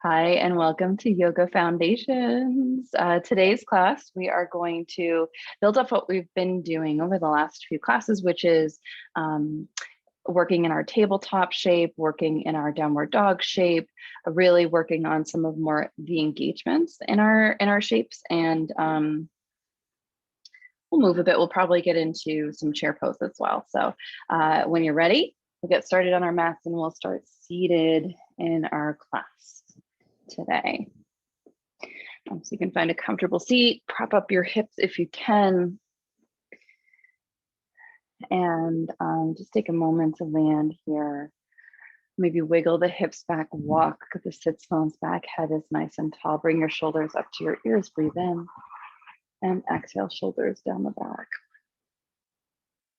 Hi, and welcome to Yoga Foundations. Today's class, we are going to build off what we've been doing over the last few classes, which is working in our tabletop shape, working in our downward dog shape, really working on some of the engagements in our shapes. And we'll move a bit. We'll probably get into some chair pose as well. So when you're ready, we'll get started on our mats and we'll start seated in our class today. So you can find a comfortable seat, prop up your hips if you can, and just take a moment to land here. Maybe wiggle the hips back, walk the sits bones back, head is nice and tall. Bring your shoulders up to your ears, breathe in, and exhale, shoulders down the back.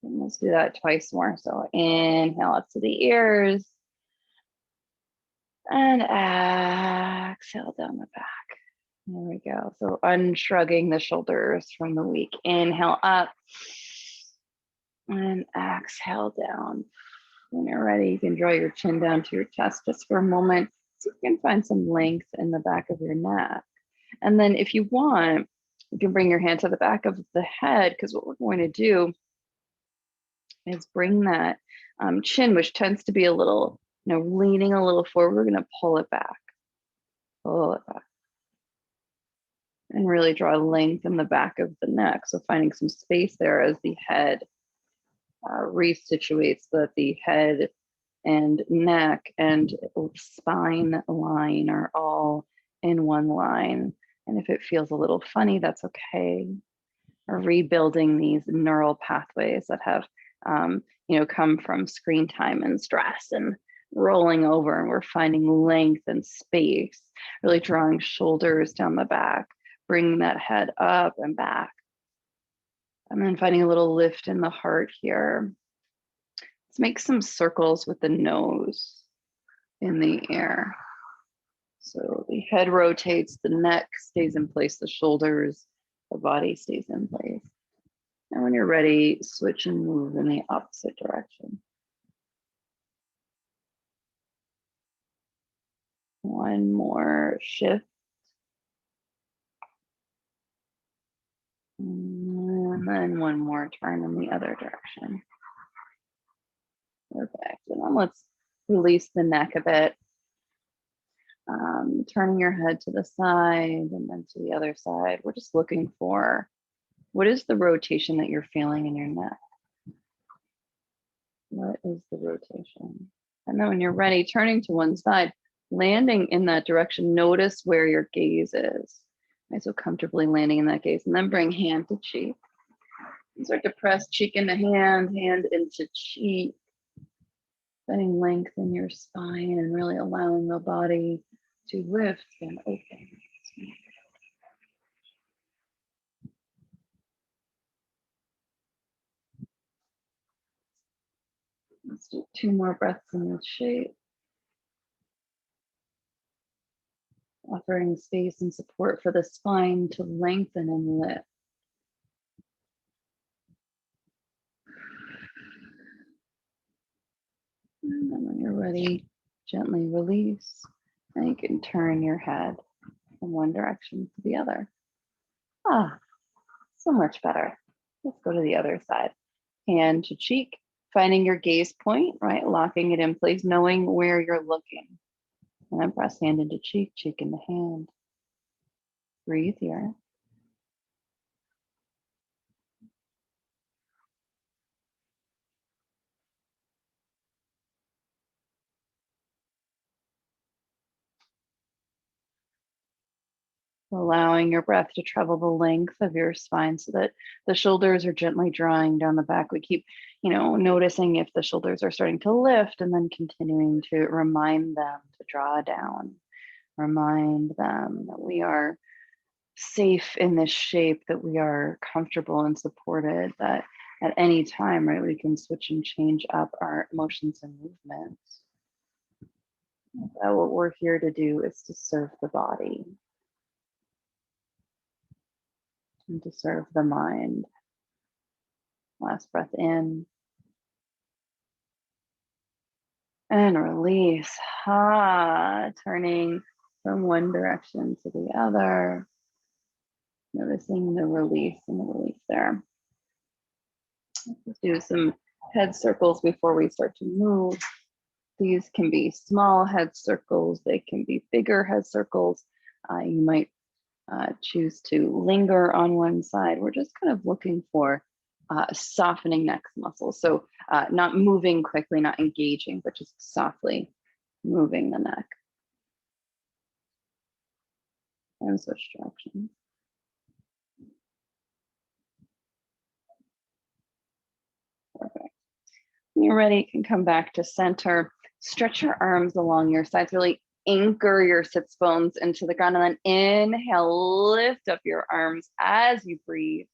And let's do that twice more. So inhale up to the ears, and exhale down the back. There we go. So unshrugging the shoulders from the week. Inhale up and exhale down. When you're ready, you can draw your chin down to your chest just for a moment so you can find some length in the back of your neck. And then if you want, you can bring your hand to the back of the head, because what we're going to do is bring that chin, which tends to be a little, leaning a little forward. We're going to pull it back. Pull it back. And really draw length in the back of the neck. So finding some space there as the head resituates, so that the head and neck and spine line are all in one line. And if it feels a little funny, that's okay. We're rebuilding these neural pathways that have, come from screen time and stress and rolling over, and we're finding length and space, really drawing shoulders down the back, bringing that head up and back. And then finding a little lift in the heart here. Let's make some circles with the nose in the air. So the head rotates, the neck stays in place, the shoulders, the body stays in place. And when you're ready, switch and move in the opposite direction. One more shift. And then one more turn in the other direction. Perfect. And then let's release the neck a bit. Turning your head to the side and then to the other side. We're just looking for, what is the rotation that you're feeling in your neck? What is the rotation? And then when you're ready, turning to one side, landing in that direction, notice where your gaze is. Right, so comfortably landing in that gaze, and then bring hand to cheek. And start to press cheek into hand, hand into cheek. Finding length in your spine and really allowing the body to lift and open. Let's do 2 more breaths in this shape. Offering space and support for the spine to lengthen and lift. And then when you're ready, gently release. And you can turn your head from one direction to the other. So much better. Let's go to the other side. Hand to cheek, finding your gaze point, right? Locking it in place, knowing where you're looking. And then press hand into cheek, cheek into hand. Breathe here. Allowing your breath to travel the length of your spine so that the shoulders are gently drawing down the back. We keep, noticing if the shoulders are starting to lift, and then continuing to remind them to draw down. Remind them that we are safe in this shape, that we are comfortable and supported, that at any time, right, we can switch and change up our emotions and movements. That what we're here to do is to serve the body and to serve the mind. Last breath in. And release. Turning from one direction to the other, noticing the release and the release there. Let's do some head circles before we start to move. These can be small head circles, they can be bigger head circles. You might choose to linger on one side. We're just kind of looking for softening neck muscles. So not moving quickly, not engaging, but just softly moving the neck. And switch directions. Perfect. When you're ready, you can come back to center. Stretch your arms along your sides. Really anchor your sits bones into the ground. And then inhale, lift up your arms as you breathe,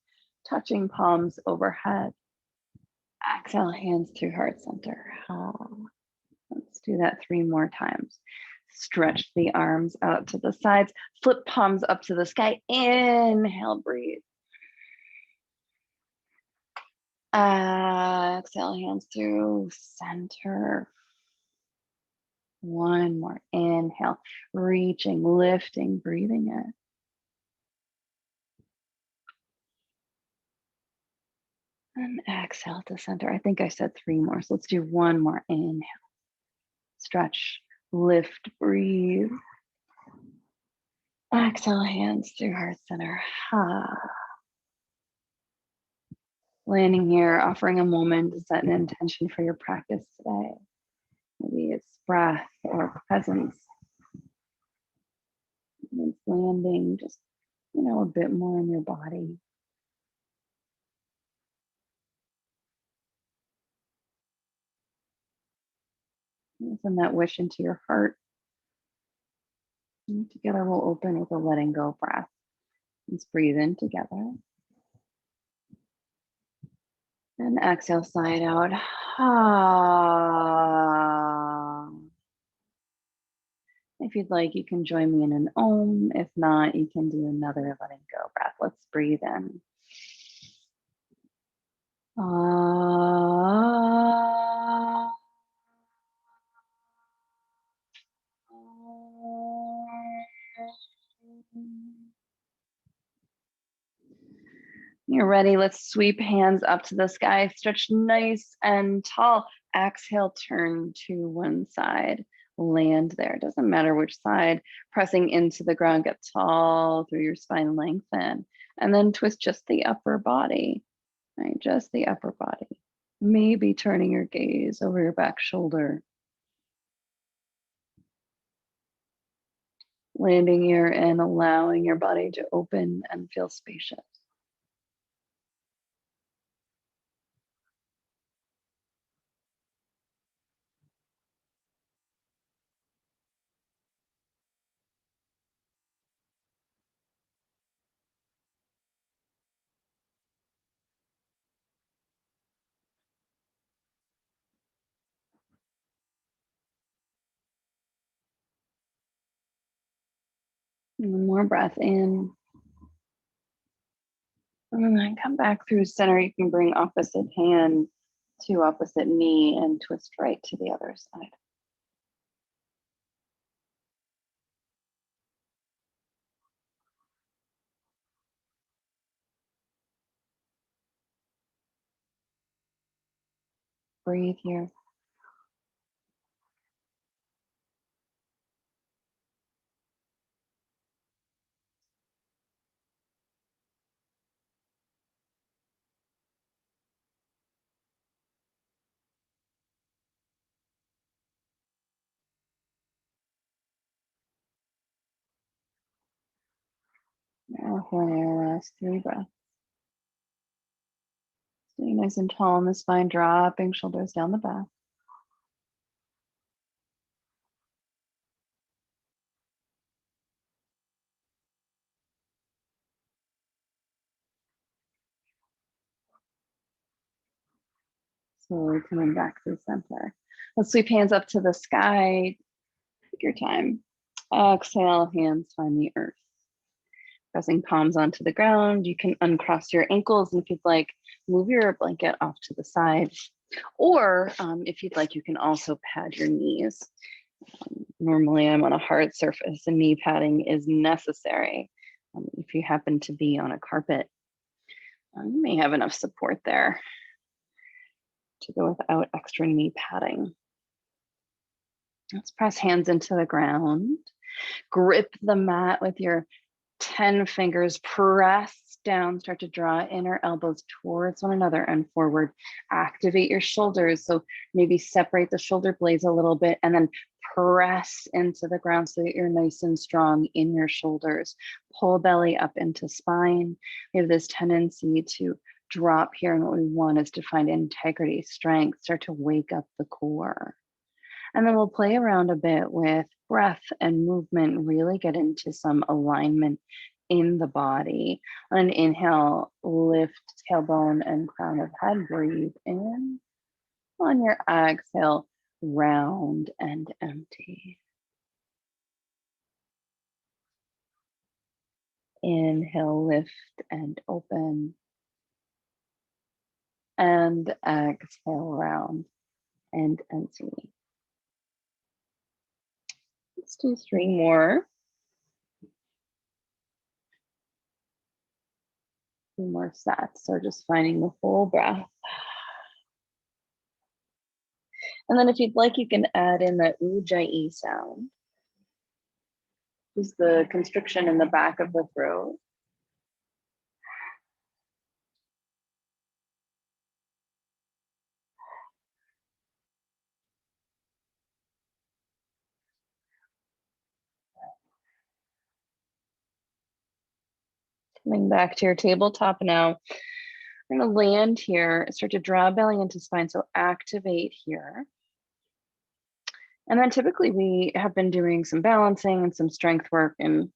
touching palms overhead. Exhale, hands through heart center. Let's do that 3 more times. Stretch the arms out to the sides. Flip palms up to the sky. Inhale, breathe. Exhale, hands through center. 1 more. Inhale, reaching, lifting, breathing in. And exhale to center. I think I said 3 more, so let's do 1 more. Inhale, stretch, lift, breathe. Exhale, hands through heart center. Landing here, offering a moment to set an intention for your practice today. Maybe it's breath or presence. And it's landing just, a bit more in your body. Send that wish into your heart. And together we'll open with a letting go breath. Let's breathe in together. And exhale, side out. If you'd like, you can join me in an om. If not, you can do another letting go breath. Let's breathe in. You're ready. Let's sweep hands up to the sky. Stretch nice and tall. Exhale, turn to one side. Land there. Doesn't matter which side. Pressing into the ground. Get tall through your spine. Lengthen. And then twist just the upper body. Right? Just the upper body. Maybe turning your gaze over your back shoulder. Landing here and allowing your body to open and feel spacious. One more breath in. And then come back through center. You can bring opposite hand to opposite knee and twist right to the other side. Breathe here. Now for our last 3 breaths. Stay nice and tall in the spine, dropping shoulders down the back. Slowly coming back through center. Let's sweep hands up to the sky. Take your time. Exhale, hands find the earth. Pressing palms onto the ground. You can uncross your ankles, and if you'd like, move your blanket off to the side. Or if you'd like, you can also pad your knees. Normally I'm on a hard surface and knee padding is necessary. If you happen to be on a carpet, you may have enough support there to go without extra knee padding. Let's press hands into the ground. Grip the mat with your 10 fingers, press down, start to draw inner elbows towards one another and forward. Activate your shoulders. So maybe separate the shoulder blades a little bit and then press into the ground so that you're nice and strong in your shoulders. Pull belly up into spine. We have this tendency to drop here, and what we want is to find integrity, strength, start to wake up the core. And then we'll play around a bit with breath and movement, really get into some alignment in the body. On an inhale, lift tailbone and crown of head, breathe in. On your exhale, round and empty. Inhale, lift and open. And exhale, round and empty. Let's do 3 more. 2 more sets. So just finding the full breath. And then if you'd like, you can add in the ujjayi sound. Just the constriction in the back of the throat. Coming back to your tabletop now. I'm going to land here, start to draw belly into spine. So activate here. And then typically we have been doing some balancing and some strength work. And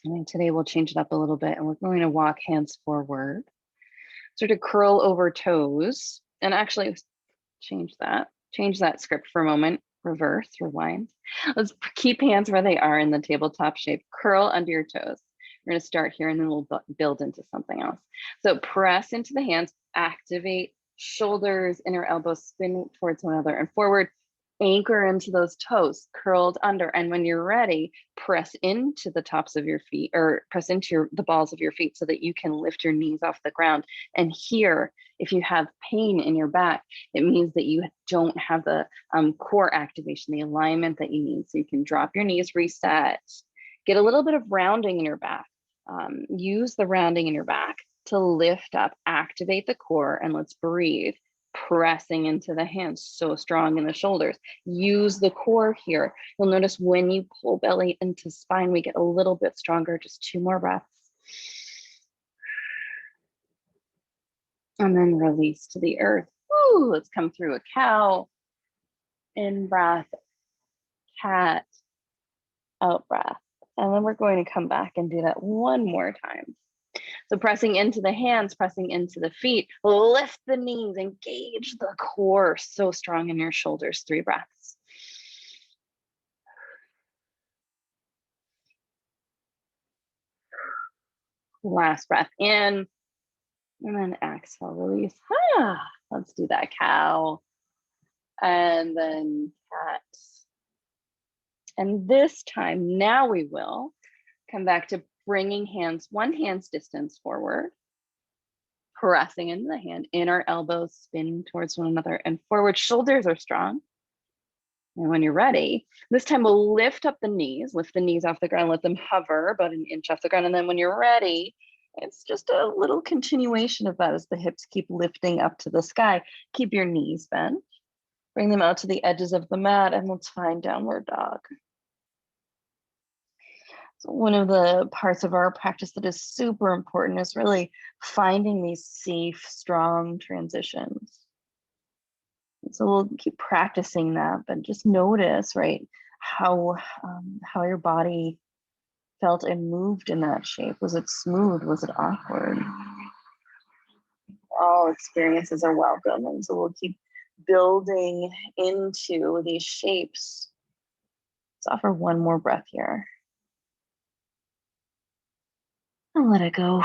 I think today we'll change it up a little bit and we're going to walk hands forward. Sort of curl over toes. And actually change that script for a moment. Reverse, rewind. Let's keep hands where they are in the tabletop shape. Curl under your toes. We're going to start here and then we'll build into something else. So press into the hands, activate shoulders, inner elbows, spin towards one another and forward. Anchor into those toes, curled under. And when you're ready, press into the tops of your feet or press into the balls of your feet so that you can lift your knees off the ground. And here, if you have pain in your back, it means that you don't have the core activation, the alignment that you need. So you can drop your knees, reset, get a little bit of rounding in your back. Use the rounding in your back to lift up, activate the core, and let's breathe. Pressing into the hands, so strong in the shoulders. Use the core here. You'll notice when you pull belly into spine, we get a little bit stronger. Just 2 more breaths. And then release to the earth. Woo, let's come through a cow. In breath, cat, out breath. And then we're going to come back and do that 1 more time. So pressing into the hands, pressing into the feet, lift the knees, engage the core, so strong in your shoulders. 3 breaths. Last breath in, and then exhale, release. Let's do that cow, and then cat. And this time, now we will come back to bringing hands 1 hand's distance forward, pressing into the hand, inner elbows spin towards one another and forward. Shoulders are strong. And when you're ready, this time we'll lift up the knees, lift the knees off the ground, let them hover about 1 inch off the ground. And then when you're ready, it's just a little continuation of that as the hips keep lifting up to the sky. Keep your knees bent, bring them out to the edges of the mat, and let's find downward dog. So one of the parts of our practice that is super important is really finding these safe, strong transitions. So we'll keep practicing that, but just notice, right, how your body felt and moved in that shape. Was it smooth? Was it awkward? All experiences are welcome, and so we'll keep building into these shapes. Let's offer 1 more breath here. And let it go.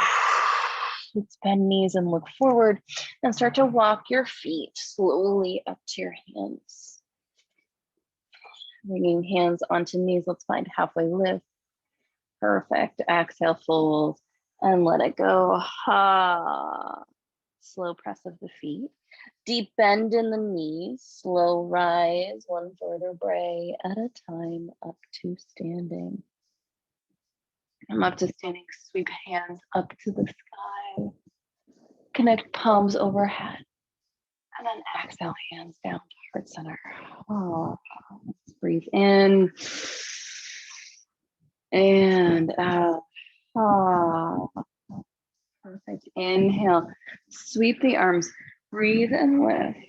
Let's bend knees and look forward and start to walk your feet slowly up to your hands. Bringing hands onto knees. Let's find halfway lift. Perfect. Exhale, fold, and let it go. Ha. Slow press of the feet. Deep bend in the knees. Slow rise, one vertebrae at a time, up to standing. Come up to standing, sweep hands up to the sky. Connect palms overhead. And then exhale, hands down to heart center. Oh, let's breathe in and out. Oh, perfect. Inhale, sweep the arms, breathe and lift.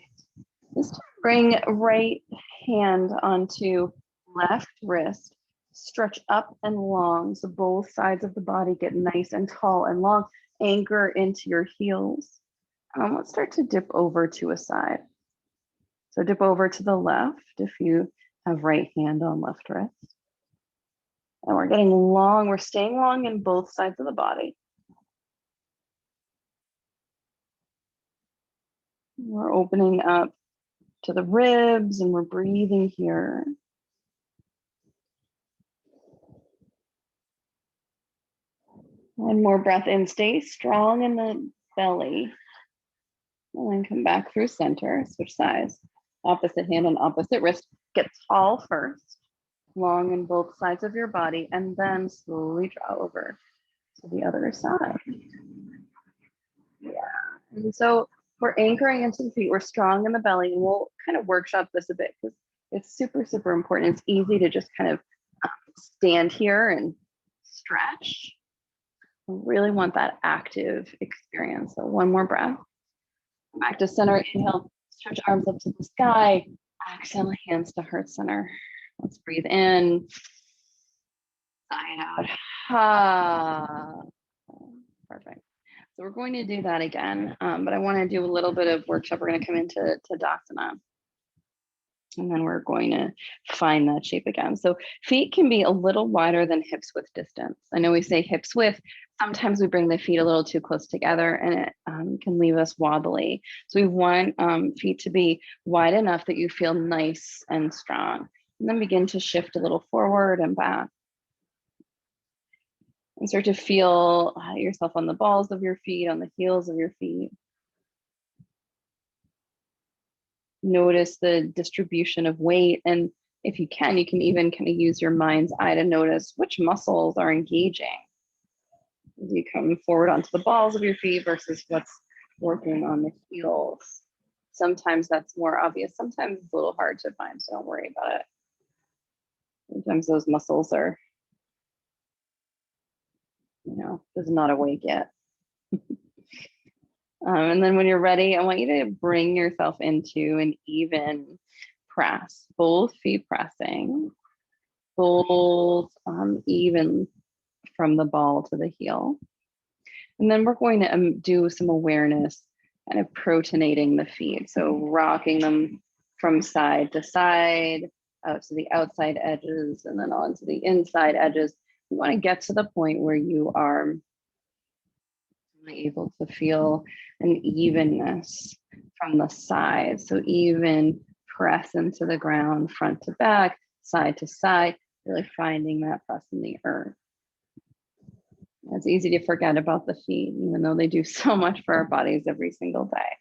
Just bring right hand onto left wrist. Stretch up and long so both sides of the body get nice and tall and long. Anchor into your heels. Let's start to dip over to a side. So dip over to the left if you have right hand on left wrist. And we're getting long, we're staying long in both sides of the body. We're opening up to the ribs and we're breathing here. One more breath in, stay strong in the belly. And then come back through center, switch sides. Opposite hand on opposite wrist. Get tall first, long in both sides of your body, and then slowly draw over to the other side. Yeah, and so we're anchoring into the feet. We're strong in the belly, and we'll kind of workshop this a bit because it's super, super important. It's easy to just kind of stand here and stretch. We really want that active experience. So one more breath. Back to center, inhale, stretch arms up to the sky. Exhale, hands to heart center. Let's breathe in, sigh it out. Ha. Perfect. So we're going to do that again, but I want to do a little bit of workshop. We're going to come into tadasana. And then we're going to find that shape again. So feet can be a little wider than hips width distance. I know we say hips width. Sometimes we bring the feet a little too close together and it can leave us wobbly. So we want feet to be wide enough that you feel nice and strong. And then begin to shift a little forward and back. And start to feel yourself on the balls of your feet, on the heels of your feet. Notice the distribution of weight. And if you can even kind of use your mind's eye to notice which muscles are engaging as you come forward onto the balls of your feet versus what's working on the heels. Sometimes that's more obvious. Sometimes it's a little hard to find, so don't worry about it. Sometimes those muscles are, just not awake yet. And then when you're ready, I want you to bring yourself into an even press, both feet pressing, both even from the ball to the heel. And then we're going to do some awareness, kind of protonating the feet. So rocking them from side to side, out to the outside edges, and then on to the inside edges. You want to get to the point where you are able to feel an evenness from the sides. So even press into the ground, front to back, side to side, really finding that press in the earth. It's easy to forget about the feet, even though they do so much for our bodies every single day.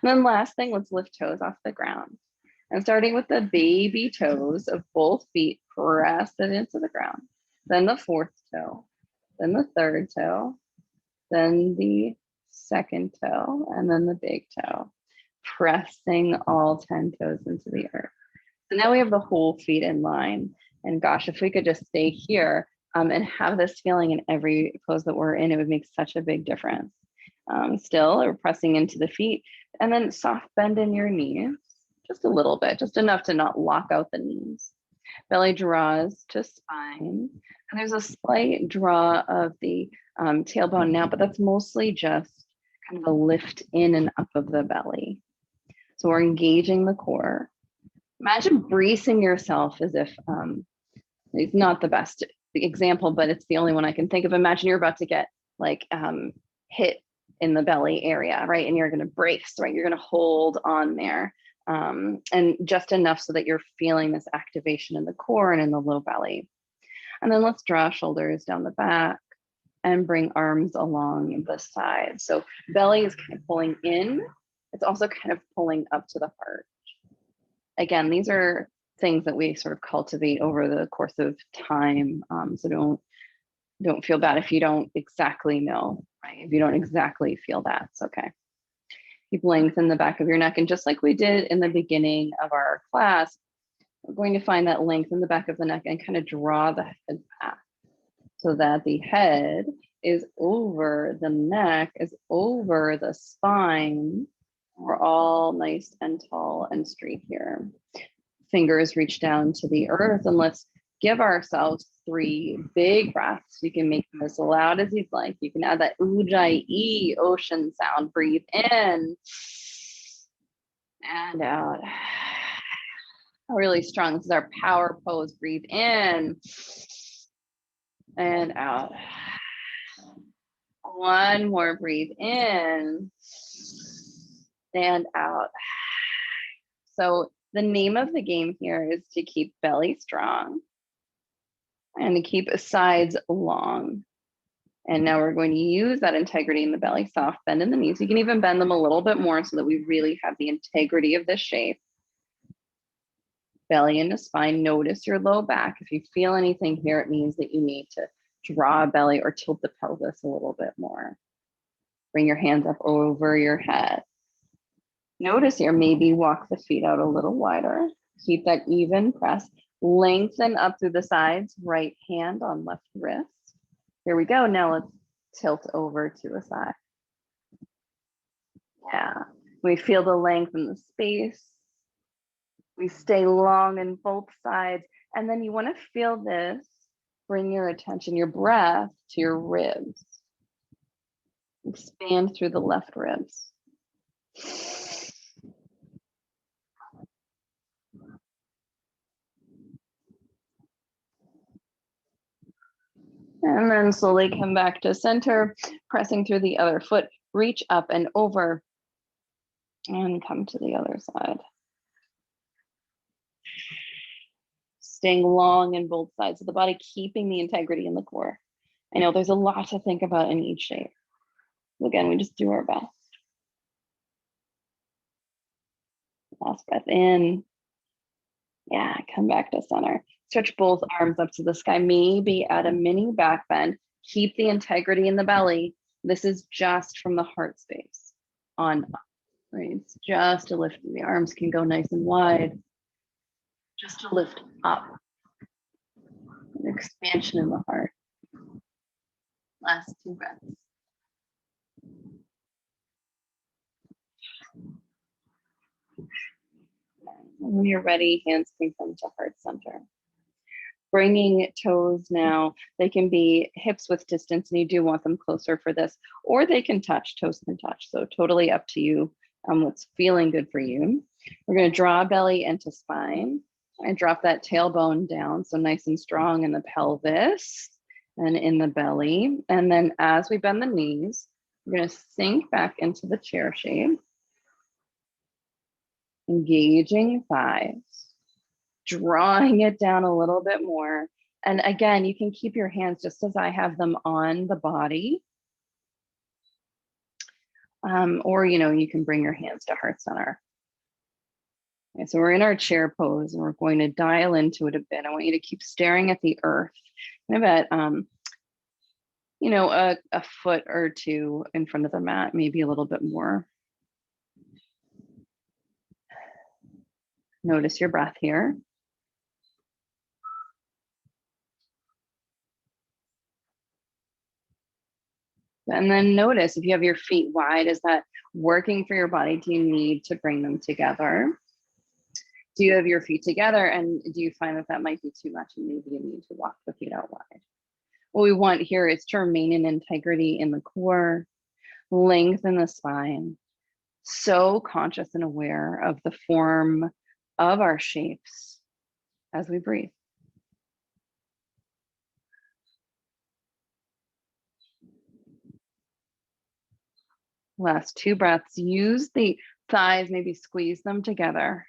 And then last thing, let's lift toes off the ground. And starting with the baby toes of both feet, press it into the ground. Then the fourth toe, then the third toe, then the second toe, and then the big toe, pressing all 10 toes into the earth. So now we have the whole feet in line. And gosh, if we could just stay here and have this feeling in every pose that we're in, it would make such a big difference. Still, we're pressing into the feet, and then soft bend in your knees, just a little bit, just enough to not lock out the knees. Belly draws to spine, and there's a slight draw of the tailbone now, but that's mostly just kind of a lift in and up of the belly. So we're engaging the core. Imagine bracing yourself as if, it's not the best example, but it's the only one I can think of. Imagine you're about to get like hit in the belly area, right? And you're going to brace, right? You're going to hold on there. and just enough so that you're feeling this activation in the core and in the low belly. And then let's draw shoulders down the back and bring arms along the side. So belly is kind of pulling in. It's also kind of pulling up to the heart. Again, these are things that we sort of cultivate over the course of time. So don't feel bad if you don't exactly know, right? If you don't exactly feel that, it's okay. Keep lengthen the back of your neck. And just like we did in the beginning of our class, we're going to find that length in the back of the neck and kind of draw the head back so that the head is over the neck, is over the spine. We're all nice and tall and straight here. Fingers reach down to the earth, and let's give ourselves 3 big breaths. You can make them as loud as you'd like. You can add that ujjayi ocean sound. Breathe in and out. Really strong. This is our power pose. Breathe in and out. One more. Breathe in and out. So the name of the game here is to keep belly strong and to keep sides long. And now we're going to use that integrity in the belly, soft bend in the knees. You can even bend them a little bit more so that we really have the integrity of this shape. Belly into spine. Notice your low back. If you feel anything here, it means that you need to draw a belly or tilt the pelvis a little bit more. Bring your hands up over your head. Notice here, maybe walk the feet out a little wider. Keep that even press. Lengthen up through the sides, right hand on left wrist. Here we go. Now let's tilt over to a side. Yeah, we feel the length in the space. We stay long in both sides. And then you want to feel this. Bring your attention, your breath to your ribs. Expand through the left ribs. And then slowly come back to center, pressing through the other foot. Reach up and over and come to the other side. Staying long in both sides of the body, keeping the integrity in the core. I know there's a lot to think about in each shape. Again, we just do our best. Last breath in. Yeah, come back to center. Stretch both arms up to the sky, maybe add a mini back bend. Keep the integrity in the belly. This is just from the heart space on up, right? It's just to lift. The arms can go nice and wide. Just to lift up. An expansion in the heart. Last 2 breaths. When you're ready, hands can come to heart center. Bringing toes now, they can be hips with distance, and you do want them closer for this, or they can touch, toes can touch. So totally up to you what's feeling good for you. We're going to draw belly into spine. I drop that tailbone down, so nice and strong in the pelvis and in the belly. And then as we bend the knees, we're going to sink back into the chair shape. Engaging thighs, drawing it down a little bit more. And again, you can keep your hands just as I have them on the body. Or, you can bring your hands to heart center. Okay, so we're in our chair pose and we're going to dial into it a bit. I want you to keep staring at the earth. And about, a foot or 2 in front of the mat, maybe a little bit more. Notice your breath here. And then notice if you have your feet wide, is that working for your body? Do you need to bring them together? Do you have your feet together, and do you find that might be too much and maybe you need to walk the feet out wide? What we want here is to remain in integrity in the core, lengthen the spine, so conscious and aware of the form of our shapes as we breathe. Last 2 breaths. Use the Thighs, maybe squeeze them together.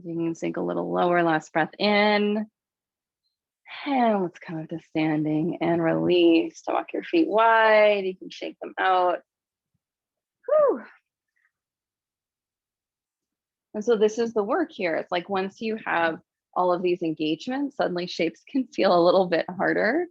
You can sink a little lower, last breath in. And let's come up to standing and release. So walk your feet wide, you can shake them out. Whew. And so this is the work here. It's like once you have all of these engagements, suddenly shapes can feel a little bit harder.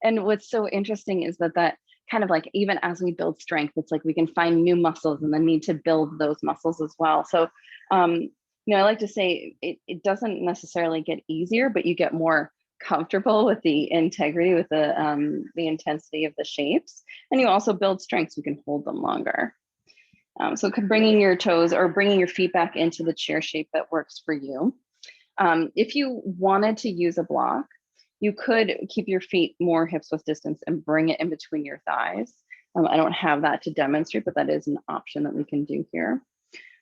And what's so interesting is that kind of like, even as we build strength, it's like we can find new muscles and then need to build those muscles as well. So, I like to say it doesn't necessarily get easier, but you get more comfortable with the integrity, with the intensity of the shapes. And you also build strength so you can hold them longer. So bringing your toes or bringing your feet back into the chair shape that works for you. If you wanted to use a block, you could keep your feet more hips width distance and bring it in between your thighs. I don't have that to demonstrate, but that is an option that we can do here.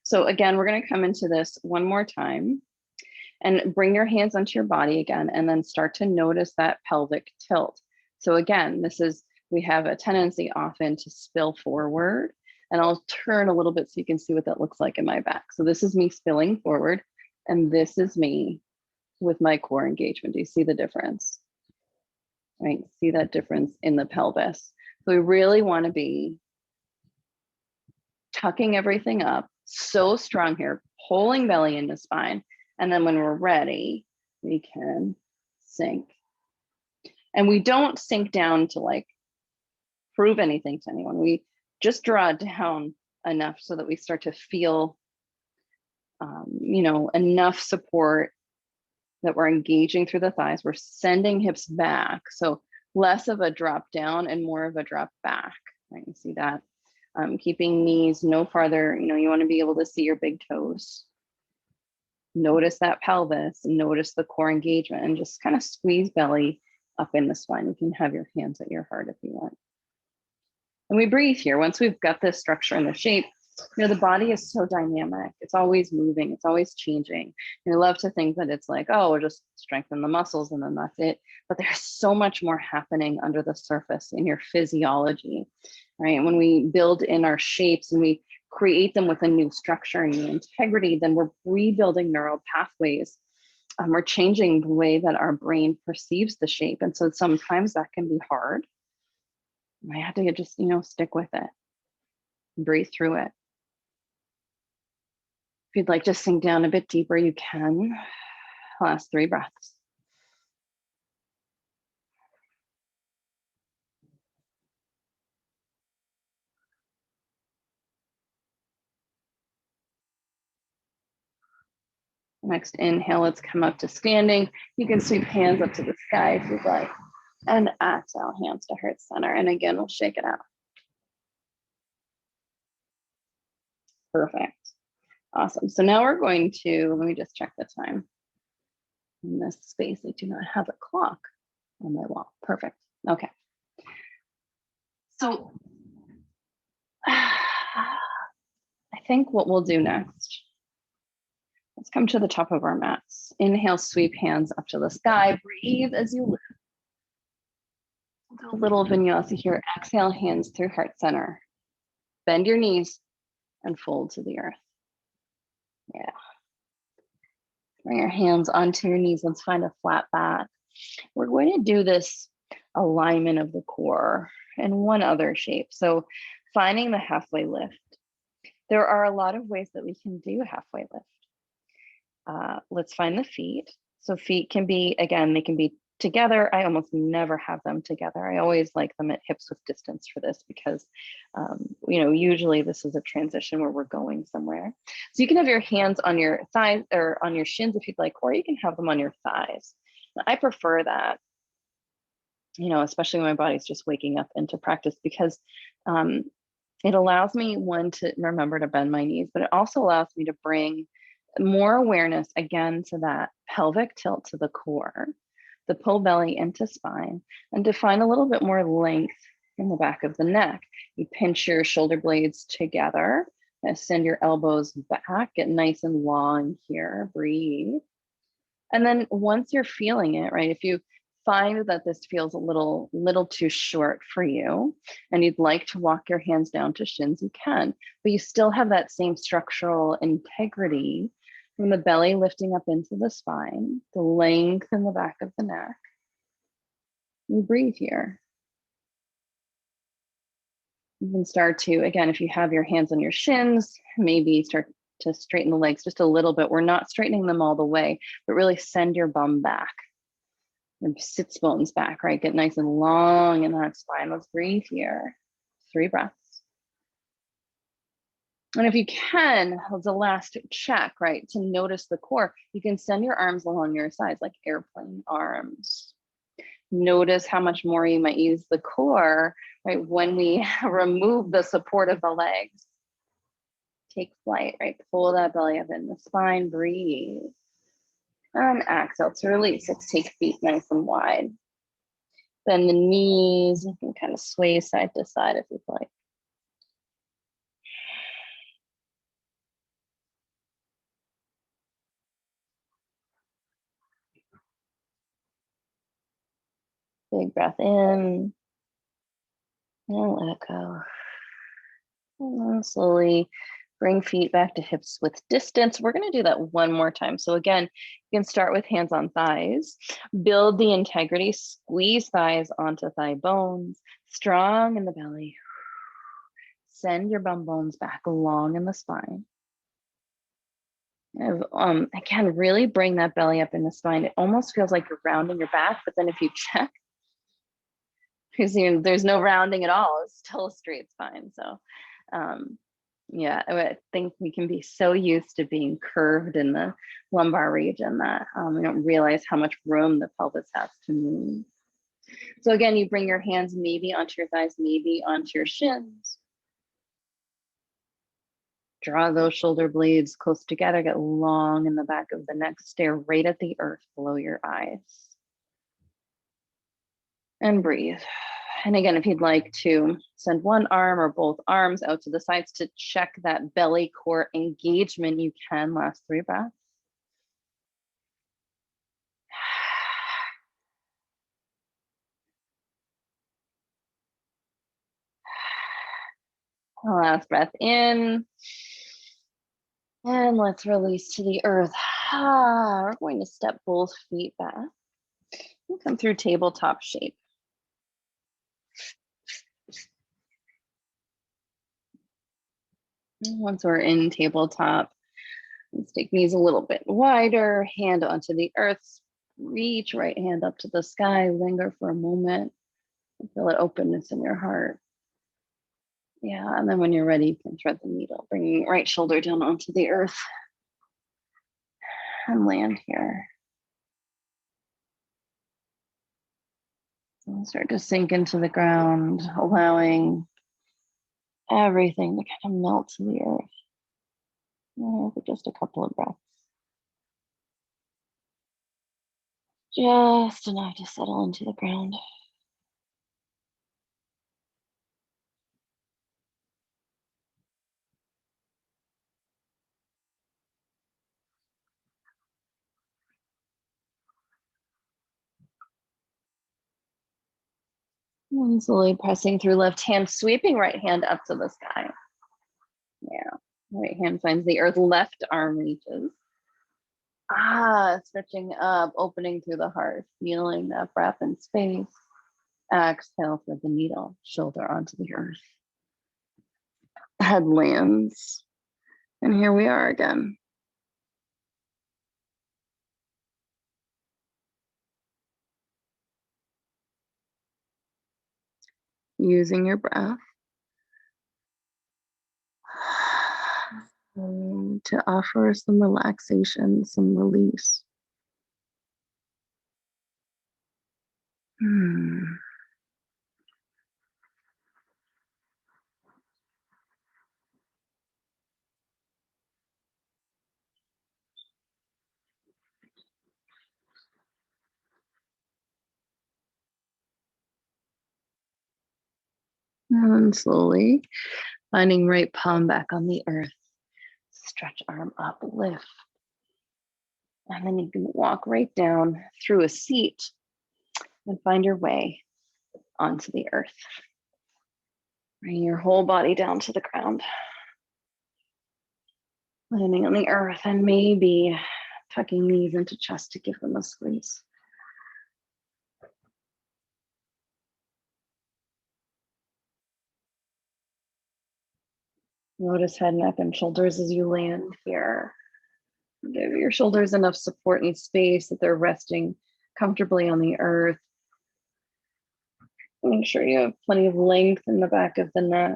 So again, we're going to come into this one more time and bring your hands onto your body again, and then start to notice that pelvic tilt. So again, we have a tendency often to spill forward, and I'll turn a little bit so you can see what that looks like in my back. So this is me spilling forward, and this is me with my core engagement. Do you see the difference? Right, see that difference in the pelvis. So we really want to be tucking everything up, so strong here, pulling belly into spine. And then when we're ready, we can sink. And we don't sink down to like prove anything to anyone. We just draw it down enough so that we start to feel, enough support that we're engaging through the thighs. We're sending hips back. So less of a drop down and more of a drop back, right? You see that? Keeping knees no farther, you want to be able to see your big toes. Notice that pelvis, notice the core engagement, and just kind of squeeze belly up in the spine. You can have your hands at your heart if you want. And we breathe here. Once we've got this structure and the shape, the body is so dynamic. It's always moving. It's always changing. And I love to think that it's like, oh, we'll just strengthen the muscles and then that's it. But there's so much more happening under the surface in your physiology, right? And when we build in our shapes and we create them with a new structure and new integrity, then we're rebuilding neural pathways. We're changing the way that our brain perceives the shape. And so sometimes that can be hard. I have to just, stick with it, breathe through it. If you'd like to sink down a bit deeper, you can. Last 3 breaths. Next inhale, let's come up to standing. You can sweep hands up to the sky if you'd like. And exhale, hands to heart center. And again, we'll shake it out. Perfect. Awesome. So now we're going to, let me just check the time. In this space, I do not have a clock on my wall. Perfect. Okay. So I think what we'll do next, let's come to the top of our mats. Inhale, sweep hands up to the sky. Breathe as you lift. We'll do a little vinyasa here. Exhale, hands through heart center. Bend your knees and fold to the earth. Yeah. Bring your hands onto your knees. Let's find a flat back. We're going to do this alignment of the core and one other shape. So finding the halfway lift. There are a lot of ways that we can do halfway lift. Let's find the feet. So feet can be, again, they can be together. I almost never have them together. I always like them at hips width distance for this because, usually this is a transition where we're going somewhere. So you can have your hands on your thighs or on your shins if you'd like, or you can have them on your thighs. I prefer that, especially when my body's just waking up into practice because it allows me, one, to remember to bend my knees, but it also allows me to bring more awareness again to that pelvic tilt to the core, the pull belly into spine, and to find a little bit more length in the back of the neck. You pinch your shoulder blades together and send your elbows back, get nice and long here, breathe. And then once you're feeling it, right, if you find that this feels a little too short for you and you'd like to walk your hands down to shins, you can, but you still have that same structural integrity from the belly lifting up into the spine, the length in the back of the neck. You breathe here. You can start to, again, if you have your hands on your shins, maybe start to straighten the legs just a little bit. We're not straightening them all the way, but really send your bum back. Your sits bones back, right? Get nice and long in that spine. Let's breathe here. 3 breaths. And if you can, as a last check, right, to notice the core, you can send your arms along your sides like airplane arms. Notice how much more you might use the core, right, when we remove the support of the legs. Take flight, right? Pull that belly up in the spine, breathe. And exhale to release. Let's take feet nice and wide. Bend the knees. You can kind of sway side to side if you'd like. Big breath in. And let it go. And then slowly bring feet back to hips width distance. We're going to do that one more time. So again, you can start with hands on thighs. Build the integrity. Squeeze thighs onto thigh bones. Strong in the belly. Send your bum bones back long in the spine. Again, really bring that belly up in the spine. It almost feels like you're rounding your back, but then if you check, because there's no rounding at all, it's still a straight spine. So yeah, I think we can be so used to being curved in the lumbar region that we don't realize how much room the pelvis has to move. So again, you bring your hands maybe onto your thighs, maybe onto your shins. Draw those shoulder blades close together, get long in the back of the neck, stare right at the earth below your eyes. And breathe. And again, if you'd like to send one arm or both arms out to the sides to check that belly core engagement, you can. Last 3 breaths. Last breath in. And let's release to the earth. We're going to step both feet back. We'll come through tabletop shape. Once we're in tabletop, let's take knees a little bit wider, hand onto the earth, reach right hand up to the sky, linger for a moment, feel that openness in your heart. Yeah, and then when you're ready, you can thread the needle, bringing right shoulder down onto the earth and land here. And start to sink into the ground, allowing everything to kind of melt to the earth. For just a couple of breaths. Just enough to settle into the ground. And slowly pressing through left hand, sweeping right hand up to the sky. Yeah, right hand finds the earth, left arm reaches. Stretching up, opening through the heart, feeling that breath in space. Exhale for the needle, shoulder onto the earth. Head lands. And here we are again. Using your breath to offer some relaxation, some release. And slowly finding right palm back on the earth. Stretch arm up, lift. And then you can walk right down through a seat and find your way onto the earth. Bring your whole body down to the ground, landing on the earth, and maybe tucking knees into chest to give them a squeeze. Notice head, neck, and shoulders as you land here. Give your shoulders enough support and space that they're resting comfortably on the earth. Make sure you have plenty of length in the back of the neck.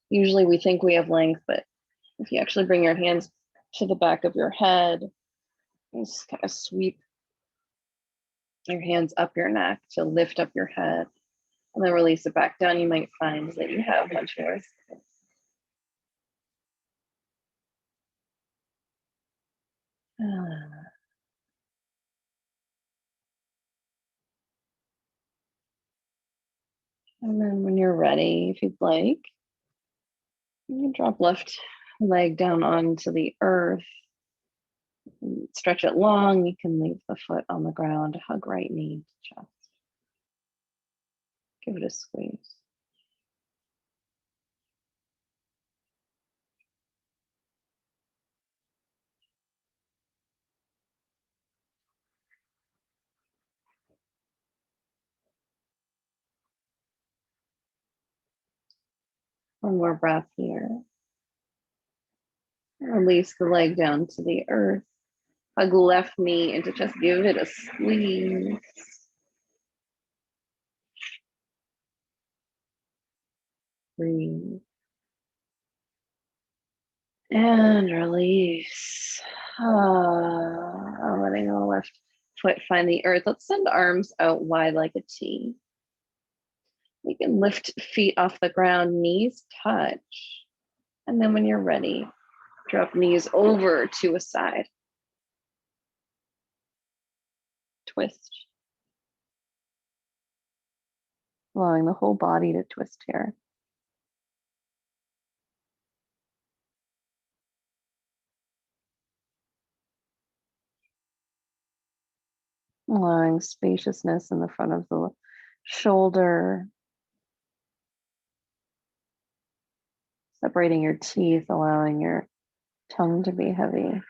Usually we think we have length, but if you actually bring your hands to the back of your head, and just kind of sweep your hands up your neck to lift up your head, and then release it back down, you might find that you have much more space. And then when you're ready, if you'd like, you can drop left leg down onto the earth. Stretch it long. You can leave the foot on the ground. Hug right knee to chest. Give it a squeeze. One more breath here. Release the leg down to the earth. Hug left knee into chest. Give it a squeeze. Breathe. And release. Letting the left foot find the earth. Let's send arms out wide like a T. You can lift feet off the ground, knees touch. And then when you're ready, drop knees over to a side. Twist. Allowing the whole body to twist here. Allowing spaciousness in the front of the shoulder. Separating your teeth, allowing your tongue to be heavy.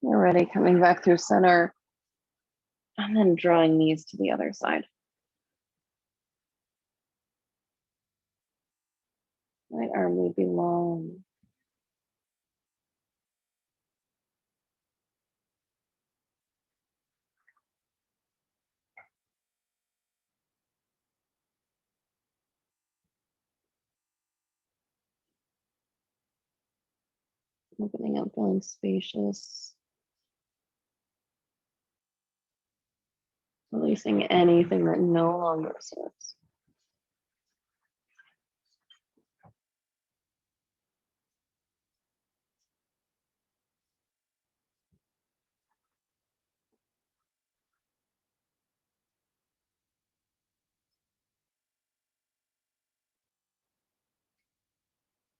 You're ready, coming back through center. And then drawing knees to the other side. Right arm may be long. Opening up, feeling spacious. Releasing anything that no longer serves.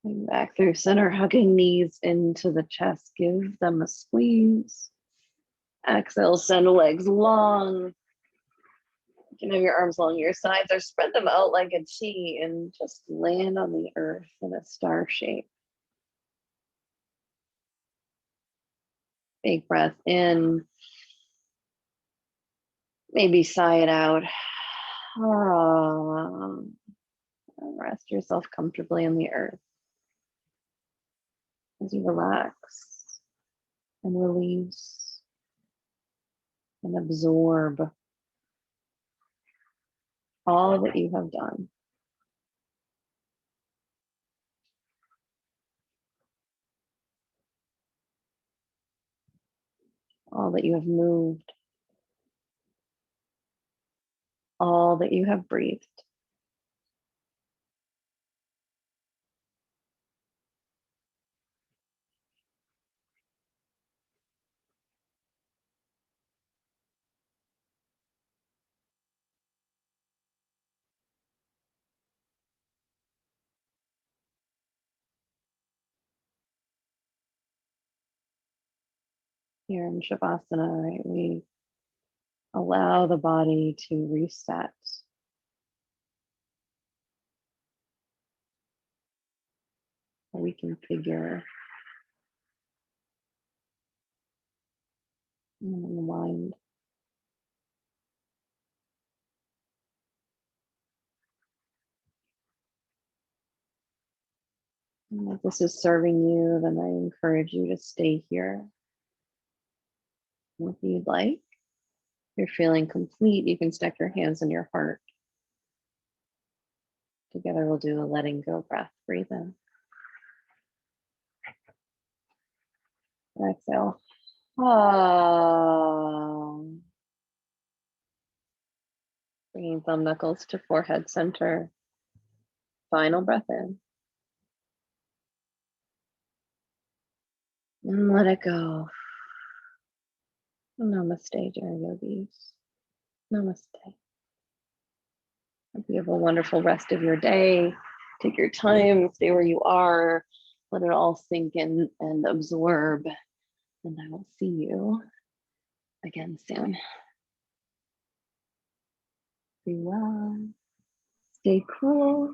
Back through center, hugging knees into the chest. Give them a squeeze. Exhale, send legs long. You can have your arms along your sides or spread them out like a T and just land on the earth in a star shape. Big breath in. Maybe sigh it out. Rest yourself comfortably on the earth as you relax and release and absorb all that you have done. All that you have moved. All that you have breathed. Here in Shavasana, right, we allow the body to reset. Reconfigure the mind. And if this is serving you, then I encourage you to stay here. If you'd like, if you're feeling complete, you can stack your hands in your heart. Together, we'll do a letting go breath. Breathe in. Exhale. Ah. Bringing thumb knuckles to forehead center. Final breath in. And let it go. Namaste, dear yogis. Namaste. Hope you have a wonderful rest of your day. Take your time, stay where you are, let it all sink in and absorb. And I will see you again soon. Be well. Stay cool.